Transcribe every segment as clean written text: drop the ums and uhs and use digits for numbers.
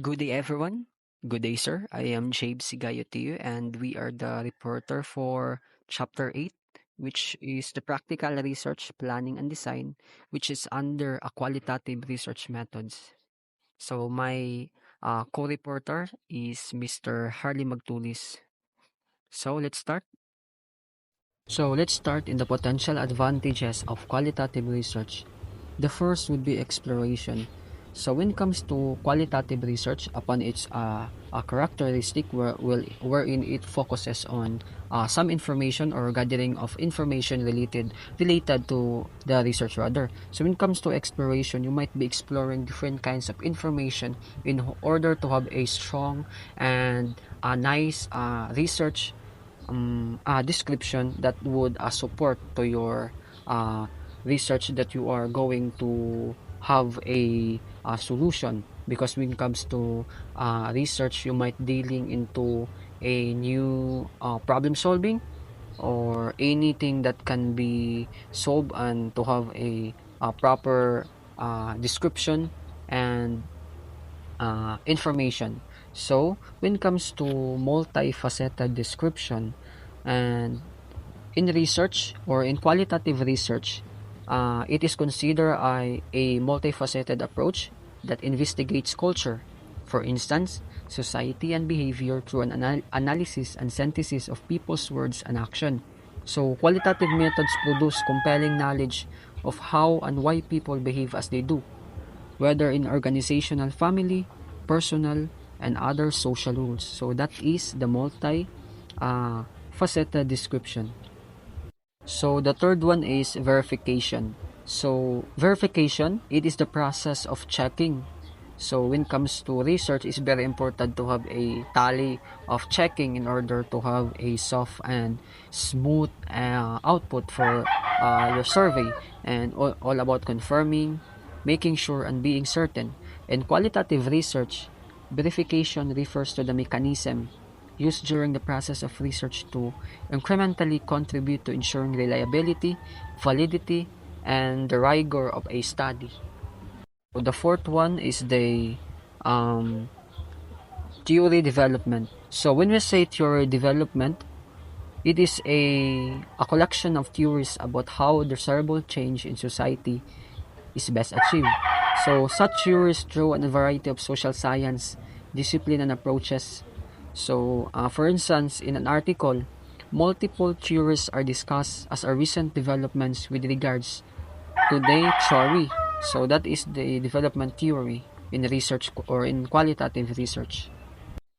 Good day, everyone. Good day, sir. I am Jabe Sigayo to you, and we are the reporter for Chapter 8, which is the practical research planning and design, which is under a qualitative research methods. So my co-reporter is Mr. Harley Magtulis. So let's start. So let's start in the potential advantages of qualitative research. The first would be exploration. So when it comes to qualitative research, upon its a characteristic wherein it focuses on some information or gathering of information related to the research rather. So when it comes to exploration, you might be exploring different kinds of information in order to have a strong and a nice research description that would support to your uh, research that you are going to have a solution, because when it comes to research, you might dealing into a new problem solving or anything that can be solved, and to have a proper description and information. So when it comes to multifaceted description, and in research or in qualitative research, it is considered a multifaceted approach that investigates culture, for instance, society and behavior through an analysis and synthesis of people's words and action. So qualitative methods produce compelling knowledge of how and why people behave as they do, whether in organizational, family, personal, and other social rules. So that is the multi faceted description. So the third one is verification. So verification, it is the process of checking. So when it comes to research, it's very important to have a tally of checking in order to have a soft and smooth output for your survey, and all about confirming, making sure, and being certain. In qualitative research, verification refers to the mechanism used during the process of research to incrementally contribute to ensuring reliability, validity, and the rigor of a study. So the fourth one is the um, theory development. So when we say theory development, it is a collection of theories about how desirable change in society is best achieved. So such theories draw on a variety of social science, discipline, and approaches. So for instance, in an article, multiple theories are discussed as are recent developments with regards to the theory. So that is the development theory in research or in qualitative research.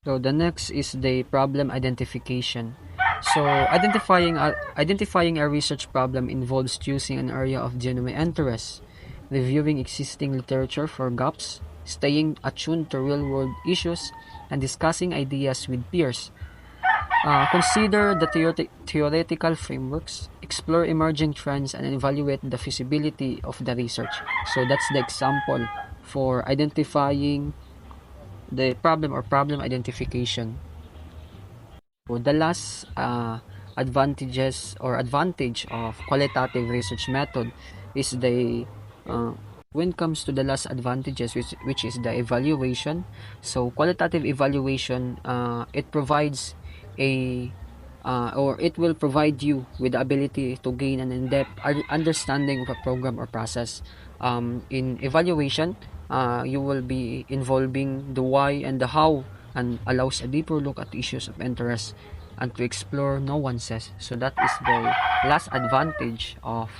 So the next is the problem identification. So identifying a research problem involves choosing an area of genuine interest, reviewing existing literature for gaps, staying attuned to real-world issues, and discussing ideas with peers. Consider the theoretical frameworks, explore emerging trends, and evaluate the feasibility of the research. So that's the example for identifying the problem or problem identification. So the last advantage of qualitative research method is the uh, when it comes to the last advantages, which is the evaluation. So qualitative evaluation, it provides a or it will provide you with the ability to gain an in-depth understanding of a program or process. In evaluation, you will be involving the why and the how, and allows a deeper look at issues of interest and to explore nuances. So that is the last advantage of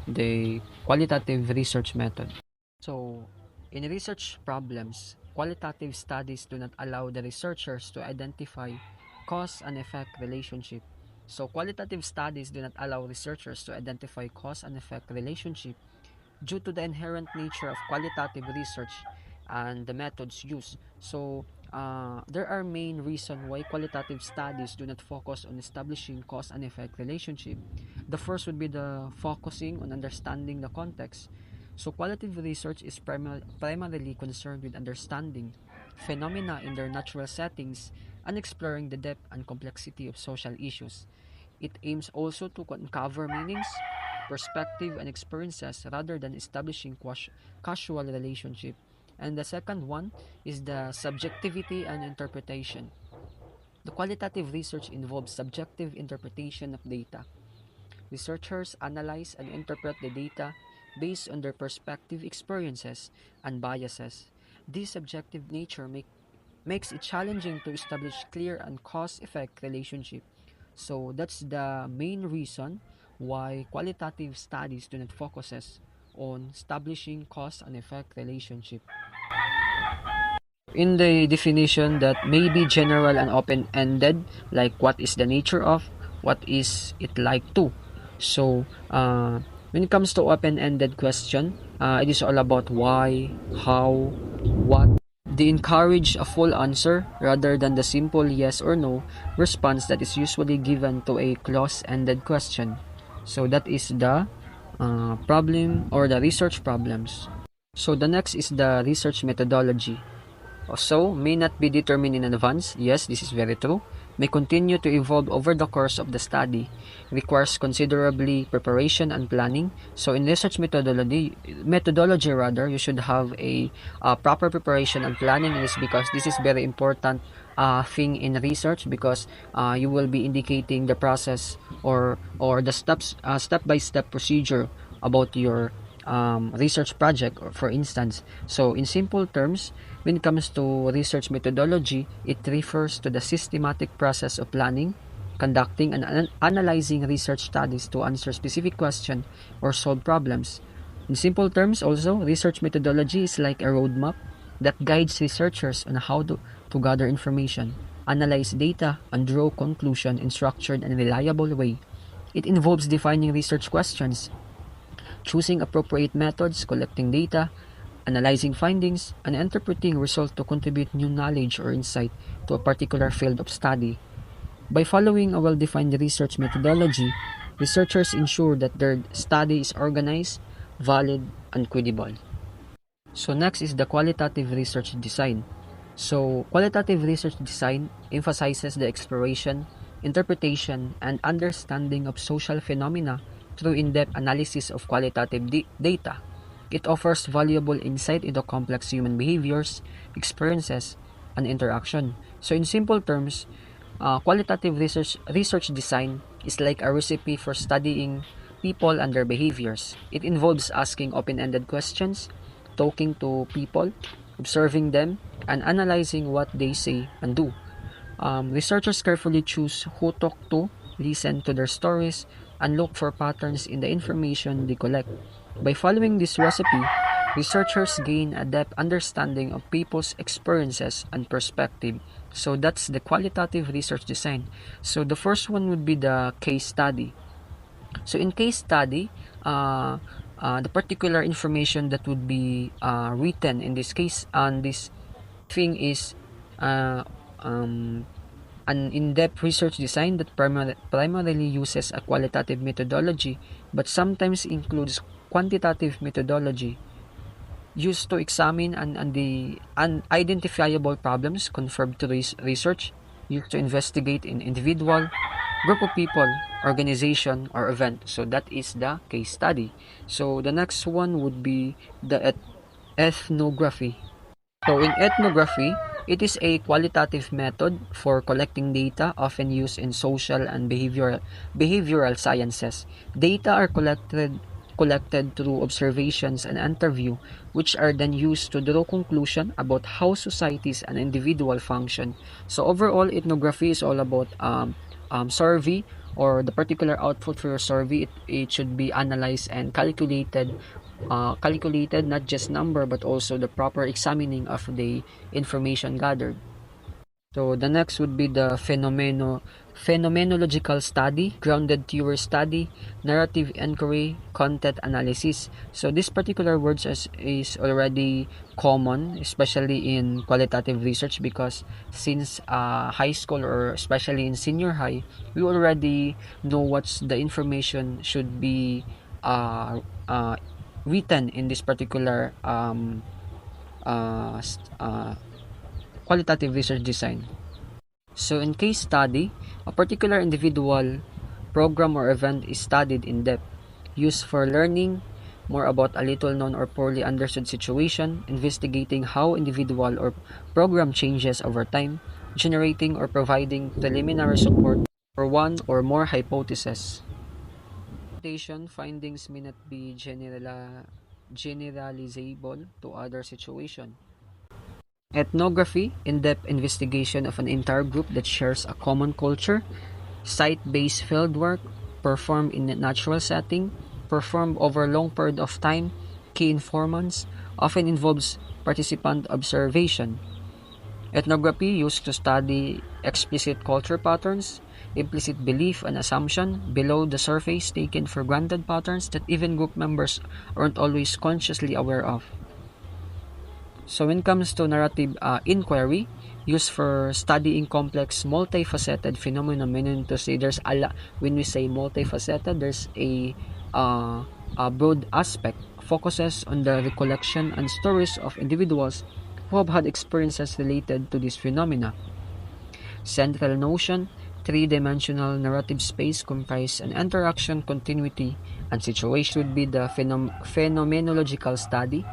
the qualitative research method. So in research problems, qualitative studies do not allow the researchers to identify cause and effect relationship. So qualitative studies do not allow researchers to identify cause and effect relationship due to the inherent nature of qualitative research and the methods used. So, there are main reason why qualitative studies do not focus on establishing cause and effect relationship. The first would be the focusing on understanding the context. So, qualitative research is primarily concerned with understanding phenomena in their natural settings and exploring the depth and complexity of social issues. It aims also to uncover meanings, perspective, and experiences rather than establishing casual relationship. And the second one is the subjectivity and interpretation. The qualitative research involves subjective interpretation of data. Researchers analyze and interpret the data based on their perspective, experiences, and biases. This subjective nature makes it challenging to establish clear and cause-effect relationship. So that's the main reason why qualitative studies do not focuses on establishing cause and effect relationship. In the definition that may be general and open-ended, like what is the nature of, what is it like to. So, when it comes to open-ended question, it is all about why, how, what. They encourage a full answer rather than the simple yes or no response that is usually given to a close-ended question. So that is the problem or the research problems. So the next is the research methodology. So, may not be determined in advance. Yes, this is very true. May continue to evolve over the course of the study. Requires considerably preparation and planning. So, in research methodology rather, you should have a proper preparation and planning. It is because this is very important thing in research because you will be indicating the process or the steps step by step procedure about your research project, or for instance. So, in simple terms, when it comes to research methodology, it refers to the systematic process of planning, conducting, and analyzing research studies to answer specific questions or solve problems. In simple terms, also, research methodology is like a roadmap that guides researchers on how to gather information, analyze data, and draw conclusions in structured and reliable way. It involves defining research questions, choosing appropriate methods, collecting data, analyzing findings, and interpreting results to contribute new knowledge or insight to a particular field of study. By following a well-defined research methodology, researchers ensure that their study is organized, valid, and credible. So next is the qualitative research design. So qualitative research design emphasizes the exploration, interpretation, and understanding of social phenomena through in-depth analysis of qualitative data. It offers valuable insight into complex human behaviors, experiences, and interaction. So in simple terms, qualitative research design is like a recipe for studying people and their behaviors. It involves asking open-ended questions, talking to people, observing them, and analyzing what they say and do. Researchers carefully choose who to talk to, listen to their stories, and look for patterns in the information they collect. By following this recipe, researchers gain a depth understanding of people's experiences and perspective. So that's the qualitative research design. So the first one would be the case study. So in case study, the particular information that would be written in this case on this thing is uh, um, an in-depth research design that primarily uses a qualitative methodology but sometimes includes quantitative methodology used to examine the unidentifiable problems confirmed to research, used to investigate an individual, group of people, organization, or event. So that is the case study. So the next one would be the ethnography. So in ethnography, it is a qualitative method for collecting data often used in social and behavioral sciences. Data are collected through observations and interview, which are then used to draw conclusion about how societies and individual function. So overall, ethnography is all about survey or the particular output for your survey. It should be analyzed and calculated not just number but also the proper examining of the information gathered. So the next would be the phenomenological study, grounded theory study, narrative inquiry, content analysis. So this particular words is already common, especially in qualitative research, because since high school or especially in senior high, we already know what's the information should be uh, uh, written in this particular qualitative research design. So in case study, a particular individual, program, or event is studied in depth, used for learning, more about a little known or poorly understood situation, investigating how individual or program changes over time, generating or providing preliminary support for one or more hypotheses. Findings may not be generalizable to other situations. Ethnography, in-depth investigation of an entire group that shares a common culture. Site-based fieldwork, performed in a natural setting, performed over a long period of time. Key informants, often involves participant observation. Ethnography used to study explicit culture patterns, implicit belief and assumption, below the surface taken for granted patterns that even group members aren't always consciously aware of. So when it comes to narrative inquiry, used for studying complex, multifaceted phenomena, meaning to say there's a lot, when we say multifaceted, there's a broad aspect, focuses on the recollection and stories of individuals who have had experiences related to this phenomena. Central notion, three-dimensional narrative space comprise an interaction, continuity, and situation would be the phenomenological study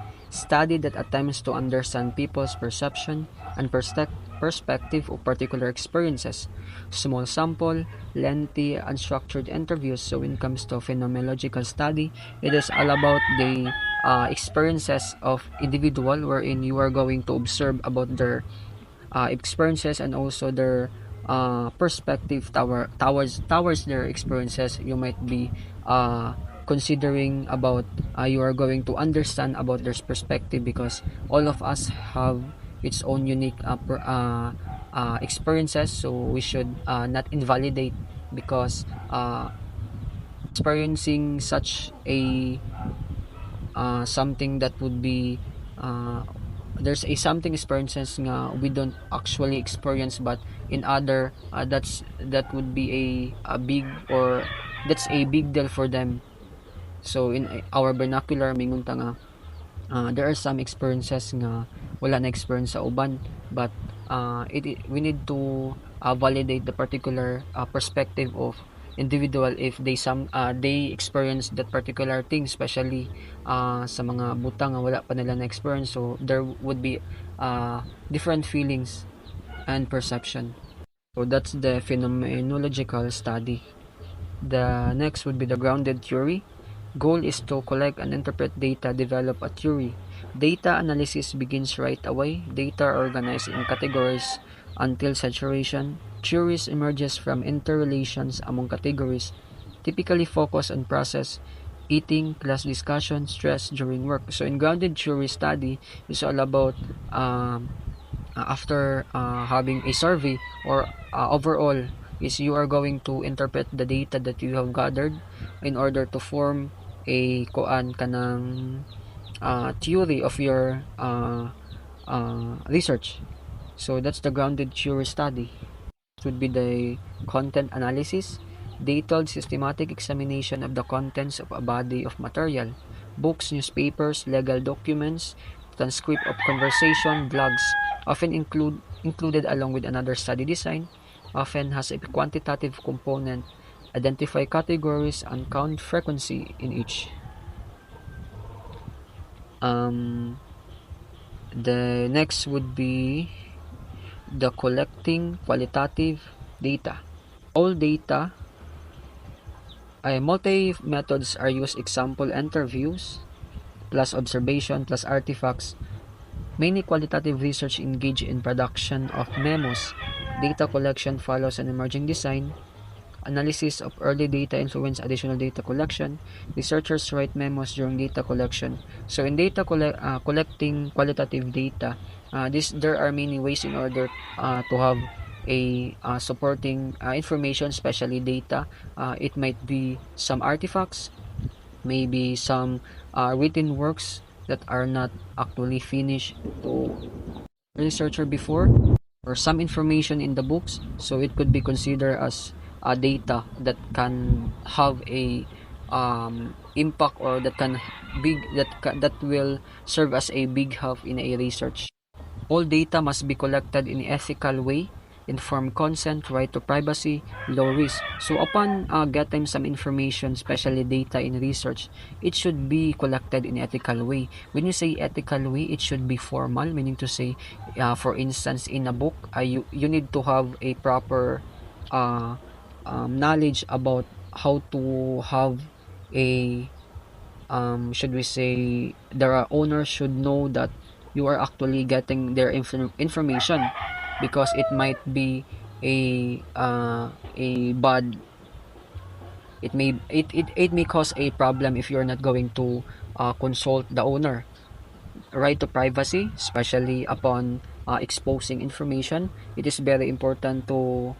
that attempts to understand people's perception and perspective of particular experiences. Small sample, lengthy, unstructured interviews. So when it comes to phenomenological study, it is all about the experiences of individual wherein you are going to observe about their experiences and also their perspective towards their experiences. You might be considering about you are going to understand about their perspective because all of us have its own unique experiences, so we should not invalidate because experiencing such a something that would be uh, there's a something experiences nga we don't actually experience, but in other that would be a big or that's a big deal for them. So in our vernacular mingon ta nga there are some experiences nga wala na experience sa uban, but we need to validate the particular perspective of individual if they experience that particular thing, especially sa mga butang nga wala pa nila na experience, so there would be different feelings and perception. So that's the phenomenological study. The next would be the grounded theory. Goal is to collect and interpret data, develop a theory. Data analysis begins right away. Data are organized in categories until saturation. Theories emerges from interrelations among categories, typically focus on process, eating, class discussion, stress during work. So in grounded theory study, it's all about after having a survey or overall is you are going to interpret the data that you have gathered in order to form a kuan kanang theory of your research. So that's the grounded theory study. It would be the content analysis, detailed systematic examination of the contents of a body of material, books, newspapers, legal documents, transcript of conversation, blogs, often included along with another study design, often has a quantitative component, identify categories and count frequency in each. The next would be the collecting qualitative data. All data, multi-methods are used. Example, interviews, plus observation, plus artifacts. Many qualitative research engage in production of memos. Data collection follows an emerging design. Analysis of early data influence additional data collection. Researchers write memos during data collection. So in collecting qualitative data, there are many ways in order to have a supporting information, especially data. It might be some artifacts, maybe some written works that are not actually finished to researcher before, or some information in the books, so it could be considered as data that can have a impact, or that will serve as a big help in a research. All data must be collected in an ethical way. informed consent, right to privacy, low risk. So upon getting some information, especially data in research, it should be collected in ethical way. When you say ethical way, it should be formal, meaning to say, for instance, in a book, you need to have a proper uh, knowledge about how to have a should we say the owner should know that you are actually getting their information, because it might be a bad, it may cause a problem if you're not going to consult the owner. Right to privacy, especially upon exposing information, it is very important to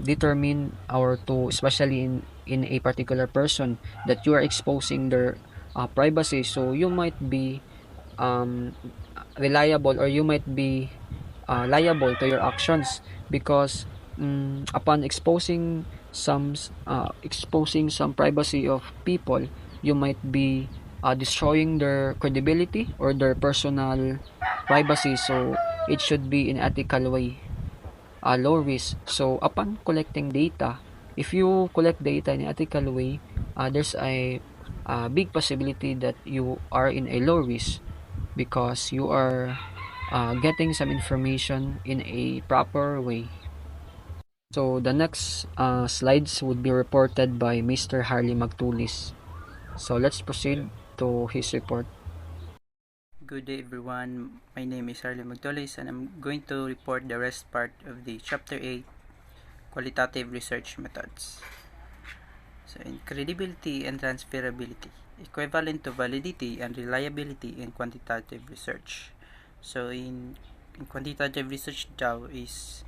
determine, or to, especially in a particular person, that you are exposing their privacy. So you might be um, reliable, or you might be liable to your actions, because upon exposing some privacy of people, you might be destroying their credibility or their personal privacy. So it should be in ethical way, low risk. So upon collecting data, if you collect data in an ethical way, there's a big possibility that you are in a low risk, because you are getting some information in a proper way. So the next slides would be reported by Mr. Harley Magtulis. So let's proceed to his report. Good day everyone, my name is Harley Magdolis and I'm going to report the rest part of the Chapter 8 Qualitative Research Methods. So in credibility and transferability, equivalent to validity and reliability in quantitative research. So in quantitative research daw is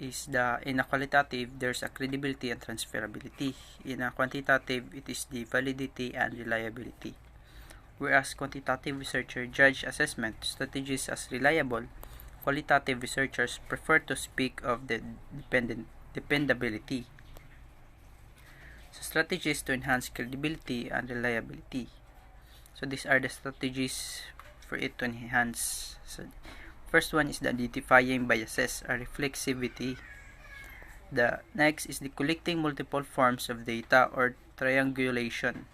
the in a qualitative there's a credibility and transferability. In a quantitative it is the validity and reliability. Whereas quantitative researchers judge assessment strategies as reliable, qualitative researchers prefer to speak of the dependability. So strategies to enhance credibility and reliability. So these are the strategies for it to enhance. So first one is the identifying biases or reflexivity. The next is the collecting multiple forms of data or triangulation.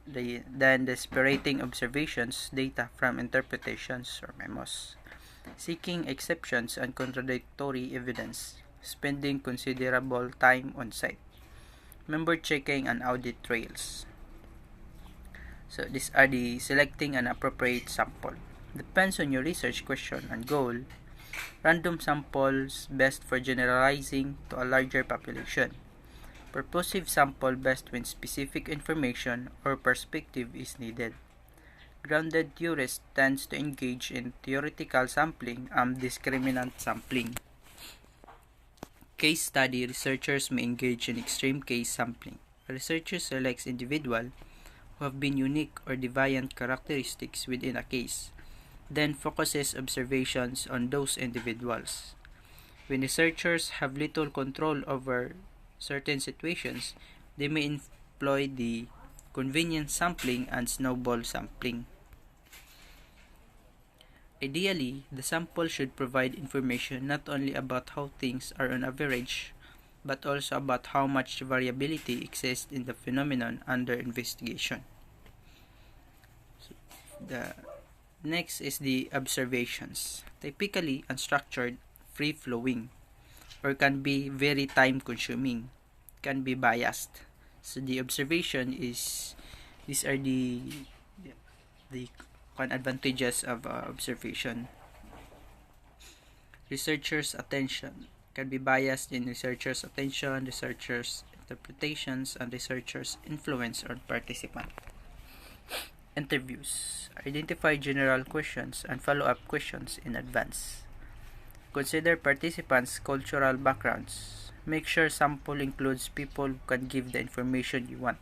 Then the separating observations data from interpretations or memos, seeking exceptions and contradictory evidence, spending considerable time on site, member checking and audit trails. So these are the selecting an appropriate sample. Depends on your research question and goal. Random samples best for generalizing to a larger population. Purposive sample best when specific information or perspective is needed. Grounded theorist tends to engage in theoretical sampling and discriminant sampling. Case study researchers may engage in extreme case sampling. A researcher selects individuals who have been unique or deviant characteristics within a case, then focuses observations on those individuals. When researchers have little control over certain situations, they may employ the convenience sampling and snowball sampling. Ideally, the sample should provide information not only about how things are on average, but also about how much variability exists in the phenomenon under investigation. So, the next is the observations. Typically unstructured, free-flowing, or can be very time-consuming, can be biased. So the observation is, these are the advantages of observation. Researchers' attention can be biased in researchers' attention, researchers' interpretations, and researchers' influence on participant. Interviews. Identify general questions and follow-up questions in advance. Consider participants' cultural backgrounds. Make sure sample includes people who can give the information you want.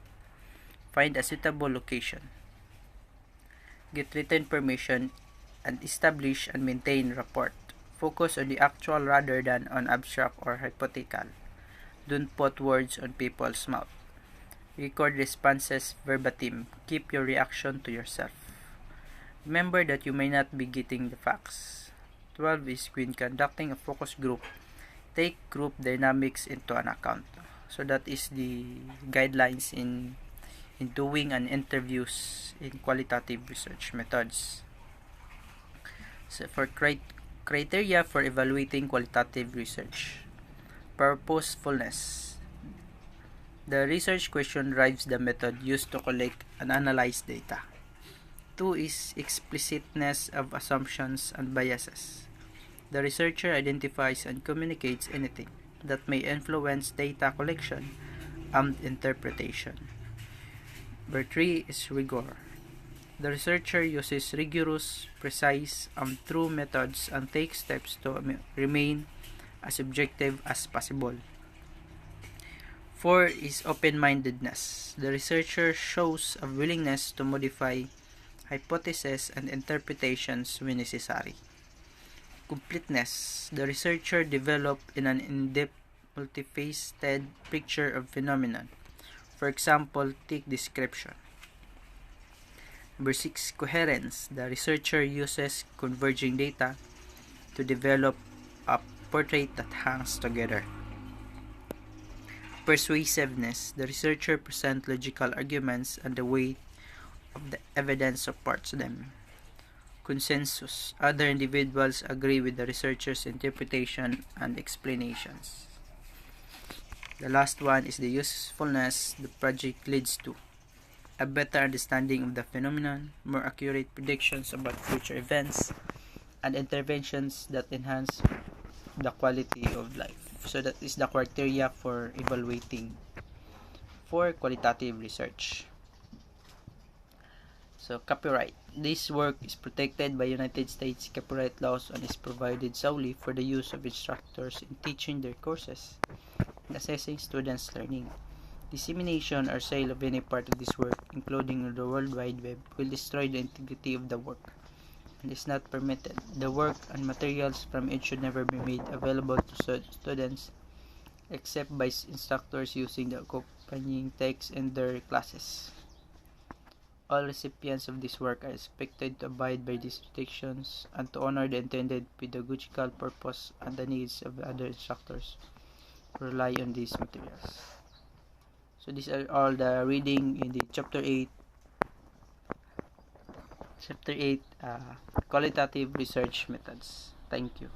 Find a suitable location. Get written permission and establish and maintain rapport. Focus on the actual rather than on abstract or hypothetical. Don't put words on people's mouth. Record responses verbatim. Keep your reaction to yourself. Remember that you may not be getting the facts. 12 is when conducting a focus group, take group dynamics into an account. So that is the guidelines in doing an interviews in qualitative research methods. So for criteria for evaluating qualitative research, purposefulness. The research question drives the method used to collect and analyze data. 2 is explicitness of assumptions and biases. The researcher identifies and communicates anything that may influence data collection and interpretation. Number 3 is rigor. The researcher uses rigorous, precise, and true methods and takes steps to remain as objective as possible. 4 is open-mindedness. The researcher shows a willingness to modify hypotheses and interpretations when necessary. Completeness. The researcher develops in an in-depth, multifaceted picture of phenomenon. For example, take description. Number 6, coherence. The researcher uses converging data to develop a portrait that hangs together. Persuasiveness. The researcher presents logical arguments and the weight of the evidence supports them. Consensus. Other individuals agree with the researcher's interpretation and explanations. The last one is the usefulness the project leads to. A better understanding of the phenomenon, more accurate predictions about future events, and interventions that enhance the quality of life. So that is the criteria for evaluating for qualitative research. So copyright. This work is protected by United States copyright laws and is provided solely for the use of instructors in teaching their courses and assessing students' learning. Dissemination or sale of any part of this work, including the World Wide Web, will destroy the integrity of the work and is not permitted. The work and materials from it should never be made available to students except by instructors using the accompanying text in their classes. All recipients of this work are expected to abide by these restrictions and to honor the intended pedagogical purpose and the needs of the other instructors who rely on these materials. So these are all the reading in the chapter 8 qualitative research methods. Thank you.